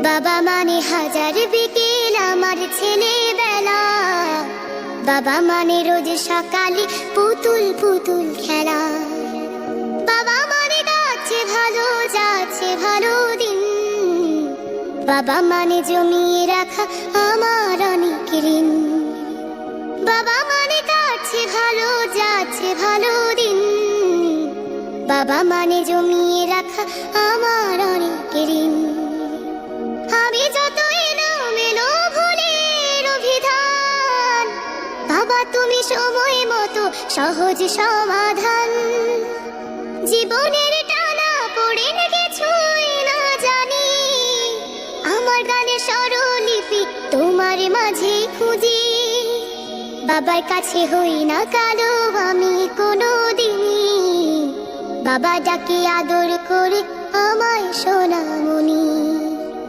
বাবা মানে হাজার বিকেল আমার ছেলেবেলা, বাবা মানে রোজ সকালে পুতুল পুতুল খেলা, বাবা মানে যাচ্ছে ভালো যাচ্ছে ভালো দিন, বাবা মানে জমিয়ে রাখা আমার অনেক ঋণ, বাবা মানে যাচ্ছে ভালো যাচ্ছে ভালো দিন, বাবা মানে জমিয়ে রাখা আমার অনেক ঋণ। আমি যত এলোমেলো ভুলের অভিধান, বাবা তুমি সময় মতো সহজ সমাধান। জীবনের টানা পড়ে কিছুই না জানি, আমার গানে স্বরলিপি তোমার মাঝে খুঁজি। বাবার কাছে হই না কালো আমি কোনো দিনই, বাবা ডাকে আদর করে আমায় সোনামণি।